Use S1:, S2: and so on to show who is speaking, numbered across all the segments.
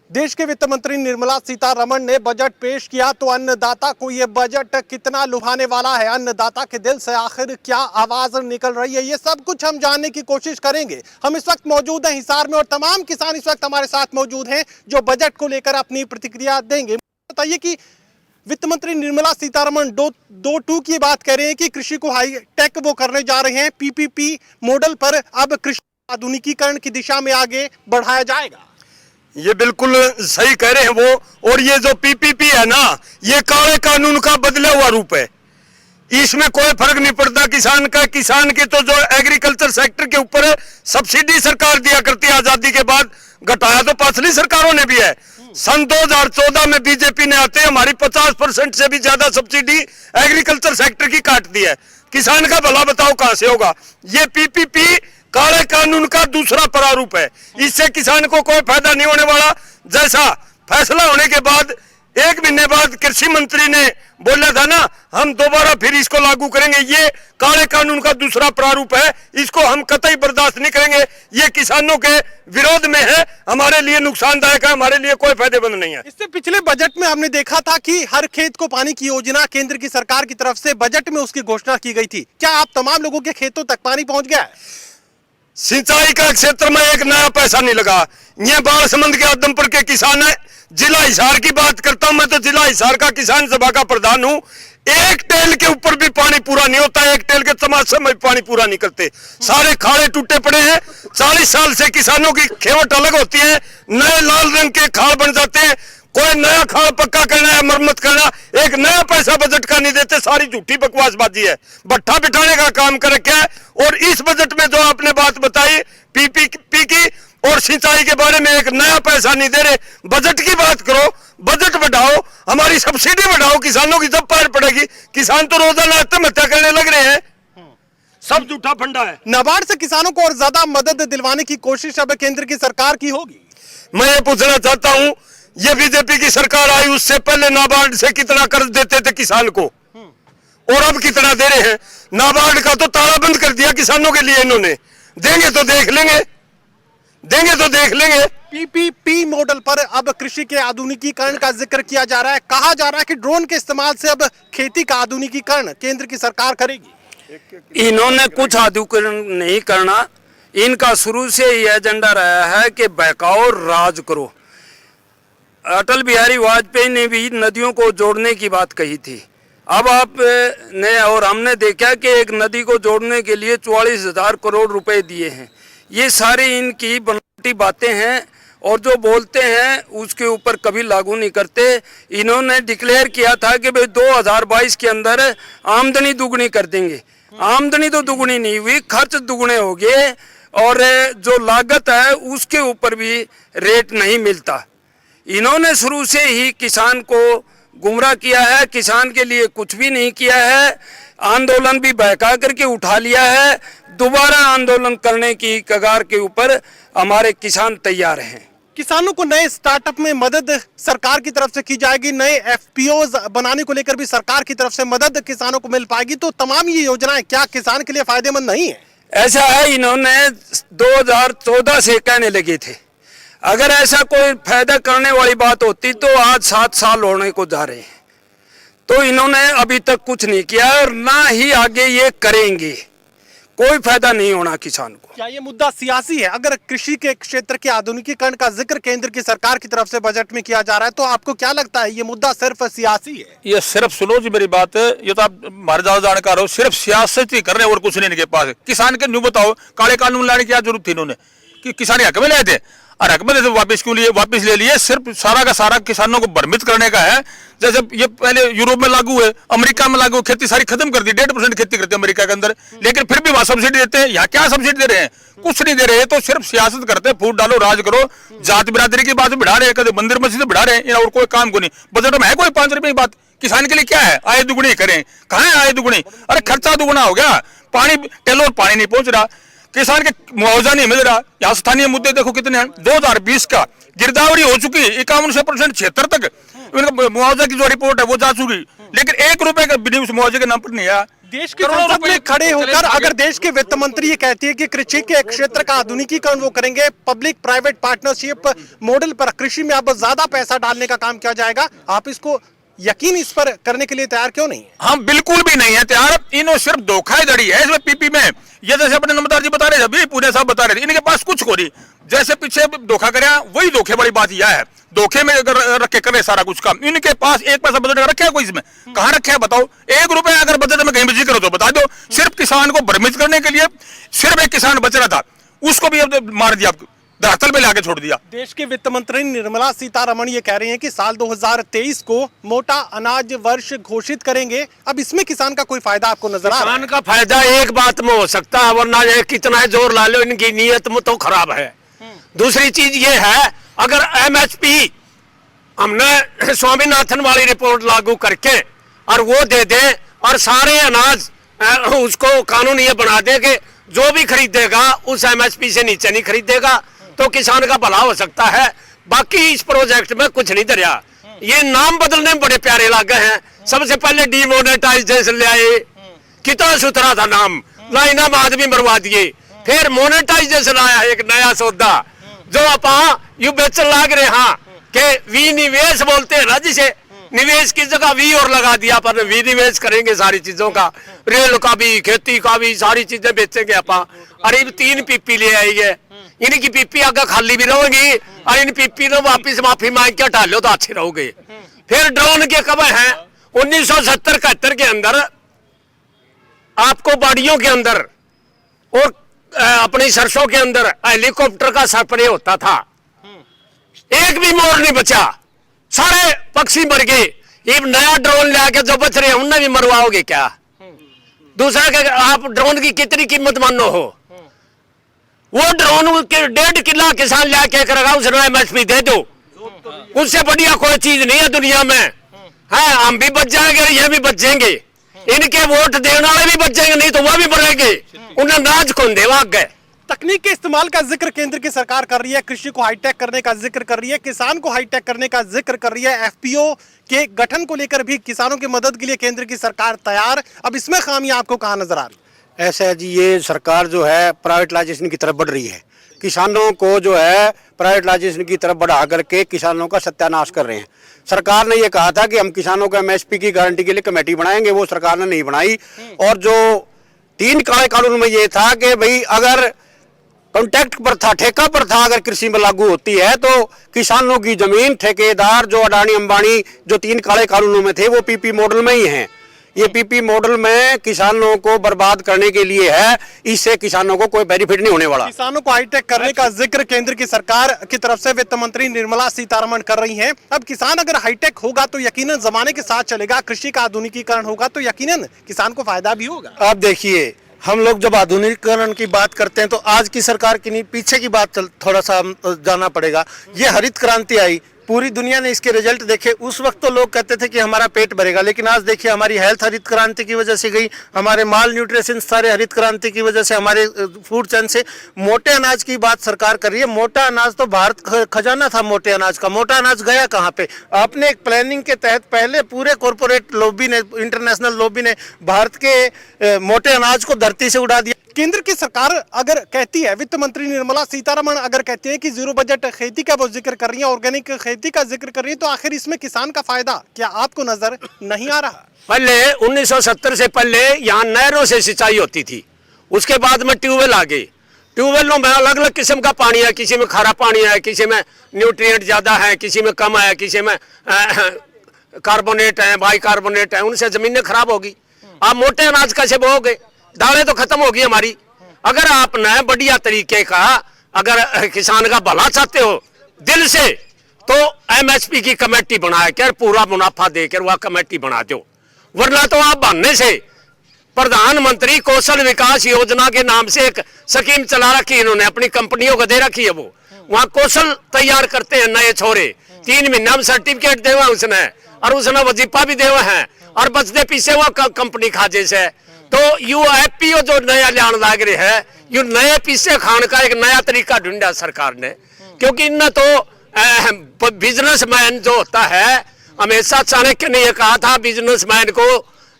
S1: देश के वित्त मंत्री निर्मला सीतारमण ने बजट पेश किया तो अन्नदाता को ये बजट कितना लुभाने वाला है, अन्नदाता के दिल से आखिर क्या आवाज निकल रही है, ये सब कुछ हम जानने की कोशिश करेंगे। हम इस वक्त मौजूद हैं हिसार में और तमाम किसान इस वक्त हमारे साथ मौजूद हैं जो बजट को लेकर अपनी प्रतिक्रिया देंगे। बताइए कि वित्त मंत्री निर्मला सीतारमण दो टू की बात कर रहे हैं कि कृषि को हाई टेक वो करने जा रहे हैं, पीपीपी मॉडल पर अब कृषि आधुनिकीकरण की दिशा में आगे बढ़ाया जाएगा।
S2: ये बिल्कुल सही कह रहे हैं वो। और ये जो पीपीपी है ना, ये काले कानून का बदला हुआ रूप है। इसमें कोई फर्क नहीं पड़ता किसान का। किसान के तो जो एग्रीकल्चर सेक्टर के ऊपर सब्सिडी सरकार दिया करती है, आजादी के बाद घटाया तो पिछली सरकारों ने भी है। सन 2014 में बीजेपी ने आते हमारी 50% से भी ज्यादा सब्सिडी एग्रीकल्चर सेक्टर की काट दी है। किसान का भला बताओ कहां से होगा। ये पीपीपी काले कानून का दूसरा प्रारूप है। इससे किसान को कोई फायदा नहीं होने वाला। जैसा फैसला होने के बाद 1 महीने बाद कृषि मंत्री ने बोला था ना, हम दोबारा फिर इसको लागू करेंगे। ये काले कानून का दूसरा प्रारूप है, इसको हम कतई बर्दाश्त नहीं करेंगे। ये किसानों के विरोध में है, हमारे लिए नुकसानदायक है, हमारे लिए कोई फायदेमंद नहीं है।
S1: इससे पिछले बजट में हमने देखा था कि हर खेत को पानी की योजना केंद्र की सरकार की तरफ से बजट में उसकी घोषणा की गई थी। क्या आप तमाम लोगों के खेतों तक पानी पहुंच गया है?
S2: सिंचाई का क्षेत्र में एक नया पैसा नहीं लगा। ये बालसमंद के आदमपुर के किसान है। जिला हिसार की बात करता हूं मैं तो जिला हिसार का किसान सभा का प्रधान हूं। एक टेल के ऊपर भी पानी पूरा नहीं होता, एक टेल के तमाशे में पानी पूरा नहीं करते। सारे खाड़े टूटे पड़े हैं। 40 साल से किसानों की खेवट अलग होती है, नए लाल रंग के खाड़ बन जाते हैं। कोई नया खाड़ पक्का करना है, मरम्मत करना, एक नया पैसा बजट का नहीं देते। सारी झूठी बकवासबाजी है, भट्ठा बिठाने का काम कर रखा है। और इस बजट में जो आपने बात बताई पीपीपी की और सिंचाई के बारे में, एक नया पैसा नहीं दे रहे। बजट की बात करो, बजट बढ़ाओ, हमारी सब्सिडी बढ़ाओ। किसानों की जब पार पड़ेगी, किसान तो रोजाना आत्महत्या करने लग रहे हैं। सब झूठा फंडा है।
S1: नाबार्ड से किसानों को और ज्यादा मदद दिलवाने की कोशिश अब केंद्र की सरकार की होगी।
S2: मैं ये पूछना चाहता हूं, ये बीजेपी की सरकार आई उससे पहले नाबार्ड से कितना कर्ज देते थे किसान को, और अब कितना दे रहे हैं? नाबार्ड का तो ताला बंद कर दिया किसानों के लिए इन्होंने। देंगे तो देख लेंगे, देंगे तो देख लेंगे।
S1: पीपीपी मॉडल पर अब कृषि के आधुनिकीकरण का जिक्र किया जा रहा है। कहा जा रहा है कि ड्रोन के इस्तेमाल से अब खेती का आधुनिकीकरण केंद्र की सरकार करेगी।
S3: इन्होंने कुछ आधुनिकीकरण नहीं करना। इनका शुरू से ही एजेंडा रहा है कि बहकाओ राज करो। अटल बिहारी वाजपेयी ने भी नदियों को जोड़ने की बात कही थी। अब आपने और हमने देखा कि एक नदी को जोड़ने के लिए 44,000 करोड़ रुपए दिए हैं। ये सारी इनकी बनावटी बातें हैं और जो बोलते हैं उसके ऊपर कभी लागू नहीं करते। इन्होंने डिक्लेयर किया था कि भाई 2022 के अंदर आमदनी दुगनी कर देंगे। आमदनी तो दुगनी नहीं हुई, खर्च दुगने हो गए और जो लागत है उसके ऊपर भी रेट नहीं मिलता। इन्होंने शुरू से ही किसान को गुमराह किया है, किसान के लिए कुछ भी नहीं किया है। आंदोलन भी बहका करके उठा लिया है। दोबारा आंदोलन करने की कगार के ऊपर हमारे किसान तैयार हैं।
S1: किसानों को नए स्टार्टअप में मदद सरकार की तरफ से की जाएगी, नए एफपीओज बनाने को लेकर भी सरकार की तरफ से मदद किसानों को मिल पाएगी। तो तमाम ये योजनाएं क्या किसान के लिए फायदेमंद नहीं है?
S3: ऐसा है, इन्होंने 2014 से कहने लगे थे। अगर ऐसा कोई फायदा करने वाली बात होती तो आज 7 साल होने को जा रहे हैं। तो इन्होंने अभी तक कुछ नहीं किया और ना ही आगे ये करेंगे। कोई फायदा नहीं होना किसान को।
S1: क्या ये मुद्दा सियासी है? अगर कृषि के क्षेत्र के आधुनिकीकरण का जिक्र केंद्र की सरकार की तरफ से बजट में किया जा रहा है तो आपको क्या लगता है ये मुद्दा सिर्फ सियासी है?
S4: ये सिर्फ सुनो जी मेरी बात, ये तो आप हमारे ज्यादा जानकार हो, सिर्फ सियासत ही कर रहे हैं और कुछ नहीं इनके पास। किसान के न्यू बताओ, काले कानून लाने की क्या जरूरत थी इन्होंने कि किसान हक में ले थे और हक में वापस क्यों लिए? वापस ले लिए सिर्फ सारा का सारा किसानों को भ्रमित करने का है। जैसे ये पहले यूरोप में लागू है, अमेरिका में लागू, खेती सारी खत्म कर दी, 1.5% खेती करते हैं अमेरिका के अंदर, लेकिन फिर भी वहां सब्सिडी देते हैं। यहाँ क्या सब्सिडी दे रहे हैं? कुछ नहीं दे रहे। तो सिर्फ सियासत करते हैं, फूट डालो राज करो, जात बिरादरी की बात बढ़ा रहे हैं, कभी मंदिर मस्जिद बढ़ा रहे हैं, और कोई काम को नहीं। बजट में है कोई 5 रुपए की बात? किसान के लिए क्या है? आय दुगुनी करें, कहाँ है आय दुगुनी? अरे खर्चा दुगुना हो गया, पानी टेलो पानी नहीं पहुंच रहा, किसान के मुआवजा नहीं मिल रहा। यहाँ स्थानीय मुद्दे देखो कितने हैं। 2020 का गिरदावरी हो चुकी 51% 76 तक मुआवजा की जो रिपोर्ट है वो जा चुकी, लेकिन 1 रुपए का भी उस मुआवजे के नाम पर नहीं आया।
S1: देश की
S4: करोड़ों
S1: संसद में
S4: रुपए
S1: खड़े
S4: चले
S1: होकर
S4: भागे।
S1: अगर देश के वित्त मंत्री ये कहती है कि कृषि के क्षेत्र का आधुनिकीकरण वो करेंगे, पब्लिक प्राइवेट पार्टनरशिप मॉडल पर कृषि में अब ज्यादा पैसा डालने का काम किया जाएगा, आप इसको यकीन इस पर करने के लिए तैयार क्यों नहीं है?
S4: हम बिल्कुल भी नहीं है तैयार। इन्हों सिर्फ धोखाधड़ी है इसमें पीपी में। ये जैसे अपने नमदार जी बता रहे थे, अभी पूरे साहब बता रहे थे, इनके पास कुछ को नहीं, जैसे पीछे धोखा करे वही धोखे वाली बात यह है। धोखे में अगर रख के करे सारा कुछ काम, इनके पास एक पैसा बजट रखा है कोई? इसमें कहाँ रखा है बताओ? 1 रुपया अगर बजट में कहीं भी जिक्र हो तो बता दो। सिर्फ किसान को भ्रमित करने के लिए सिर्फ एक किसान बच रहा था, उसको भी अब मार दिया, धरातल पे लाके छोड़ दिया।
S1: देश के वित्त मंत्री निर्मला सीतारमण ये कह रही हैं कि साल 2023 को मोटा अनाज वर्ष घोषित करेंगे। अब इसमें किसान का कोई फायदा आपको नजर आ रहा है?
S2: किसान का फायदा एक बात में हो सकता है, वरना ये कितना जोर ला लो, इनकी नीयत में तो खराब है। दूसरी चीज ये है, अगर एमएसपी हमने स्वामीनाथन वाली रिपोर्ट लागू करके और वो दे दे और सारे अनाज उसको कानून ये बना दे कि जो भी खरीदेगा उस एमएसपी से नीचे नहीं खरीदेगा, तो किसान का भला हो सकता है। बाकी इस प्रोजेक्ट में कुछ नहीं धरिया। ये नाम बदलने में बड़े प्यारे लागे हैं। सबसे पहले डीमोनेटाइजेशन ले आए, कितना सुथरा था नाम, लाइना में आदमी मरवा दिए। फिर मोनेटाइजेशन आया, एक नया सौदा जो आप यू बेचन लाग रहे हाँ कि विनिवेश बोलते हैं ना, जिसे निवेश की जगह वी और लगा दिया, पर विनिवेश करेंगे सारी चीजों का, रेल का भी, खेती का भी, सारी चीजें बेचेंगे अपा। अरे 3 पीपी ले आई है, इनकी पीपी आगे खाली भी रहोगी और इन पीपी ने वापिस माफी मांग के हटा लो तो अच्छे रहोगे। फिर ड्रोन के कब हैं 1970-71 के अंदर आपको बाड़ियों के अंदर और अपनी सरसों के अंदर हेलीकॉप्टर का स्प्रे होता था, एक भी मोर नहीं बचा, सारे पक्षी मर गए। ये नया ड्रोन लाके जो बच रहे हैं उन्हें भी मरवाओगे क्या? दूसरा के आप ड्रोन की कितनी कीमत मानो हो, वो ड्रोन के 1.5 किलो किसान लाके करेगा, उसने एमएसपी दे दो, उससे बढ़िया कोई चीज नहीं है दुनिया में। हाँ, हम भी बच जाएंगे, ये भी बच जाएंगे, इनके वोट देने वाले भी बचेंगे, नहीं तो वह भी बढ़ेंगे। उन्हें नाज कौन देवा गए?
S1: तकनीक के इस्तेमाल का जिक्र केंद्र की सरकार कर रही है, कृषि को हाईटेक करने का जिक्र कर रही है, किसान को हाईटेक करने का जिक्र कर रही है। एफपीओ के गठन को लेकर भी किसानों की मदद के लिए केंद्र की सरकार तैयार। अब इसमें खामियां आपको कहां नजर आ रही?
S5: ऐसा है जी, ये सरकार जो है प्राइवेटाइजेशन की तरफ बढ़ रही है, किसानों को जो है प्राइवेटाइजेशन की तरफ बढ़ा करके किसानों का सत्यानाश कर रहे हैं। सरकार ने ये कहा था कि हम किसानों को एमएसपी की गारंटी के लिए कमेटी बनाएंगे, वो सरकार ने नहीं बनाई। और जो 3 काले कानून में ये था कि भाई अगर कॉन्ट्रैक्ट प्रथा, ठेका प्रथा अगर कृषि में लागू होती है तो किसानों की जमीन ठेकेदार जो अडानी अंबानी जो 3 काले कानूनों में थे वो पीपी मॉडल में ही हैं। ये पीपी मॉडल में किसानों को बर्बाद करने के लिए है, इससे किसानों को कोई बेनिफिट नहीं होने वाला।
S1: किसानों को हाईटेक करने का जिक्र केंद्र की सरकार की तरफ से वित्त मंत्री निर्मला सीतारमण कर रही हैं। अब किसान अगर हाईटेक होगा तो यकीनन जमाने के साथ चलेगा, कृषि का आधुनिकीकरण होगा तो यकीनन किसान को फायदा भी होगा।
S6: आप देखिए, हम लोग जब आधुनिकीकरण की बात करते हैं तो आज की सरकार की नहीं, पीछे की बात थोड़ा सा जाना पड़ेगा। ये हरित क्रांति आई, पूरी दुनिया ने इसके रिजल्ट देखे। उस वक्त तो लोग कहते थे कि हमारा पेट भरेगा, लेकिन आज देखिए हमारी हेल्थ हरित क्रांति की वजह से गई, हमारे माल न्यूट्रिशन सारे हरित क्रांति की वजह से, हमारे फूड चेन से। मोटे अनाज की बात सरकार कर रही है। मोटा अनाज तो भारत खजाना था मोटे अनाज का, मोटा अनाज गया कहाँ पे? आपने एक प्लानिंग के तहत पहले पूरे कॉरपोरेट लॉबी ने, इंटरनेशनल लॉबी ने भारत के मोटे अनाज को धरती से उड़ा दिया।
S1: केंद्र की सरकार अगर कहती है, वित्त मंत्री निर्मला सीतारमण अगर कहती है कि जीरो बजट खेती का वो जिक्र कर रही है, ऑर्गेनिक खेती का जिक्र कर रही है, तो आखिर इसमें किसान का फायदा क्या आपको नजर नहीं आ रहा?
S2: पहले 1970 से पहले यहाँ नहरों से सिंचाई होती थी, उसके बाद में ट्यूबवेल आ गए। ट्यूबवेलों में अलग अलग किस्म का पानी है, किसी में खारा पानी है, किसी में न्यूट्रिएंट ज्यादा है, किसी में कम है, किसी में कार्बोनेट है, बाइकार्बोनेट है, उनसे जमीनें खराब होगी। आप मोटे अनाज कैसे बोओगे? दालें तो खत्म होगी हमारी। अगर आपने बढ़िया तरीके का अगर किसान का भला चाहते हो दिल से, तो एमएसपी की कमेटी बना कर पूरा मुनाफा देकर वह कमेटी बना दो। वरना तो आप बहाने से प्रधानमंत्री कौशल विकास योजना के नाम से एक स्कीम चला रखी है इन्होंने, अपनी कंपनियों को दे रखी है। वो वहां कौशल तैयार करते हैं नए छोरे, 3 महीना में सर्टिफिकेट देवा उसने, और उसने वजीफा भी देवा है, और बचते पीछे वो कंपनी खाजे से। तो यू एफपीओ जो नया लान लाग रहे है, यू नए पीछे खान का एक नया तरीका ढूंढा सरकार ने। क्योंकि इनने तो बिजनेसमैन जो होता है, हमेशा चाणक्य ने यह कहा था बिजनेसमैन को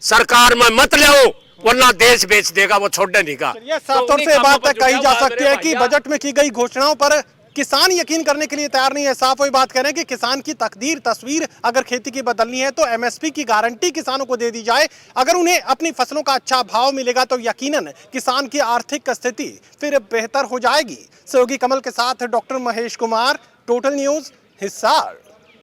S2: सरकार में मत लो, वरना देश बेच देगा, वो छोड़ने नहीं का।
S1: ये साफ तौर से बात कही जा सकती है कि बजट में की गई घोषणाओं पर किसान यकीन करने के लिए तैयार नहीं है। साफ वही बात करें कि किसान की तकदीर तस्वीर अगर खेती की बदलनी है तो एमएसपी की गारंटी किसानों को दे दी जाए। अगर उन्हें अपनी फसलों का अच्छा भाव मिलेगा तो यकीनन किसान की आर्थिक स्थिति फिर बेहतर हो जाएगी। सहयोगी कमल के साथ doctor Mahesh Kumar, total news, Hisar.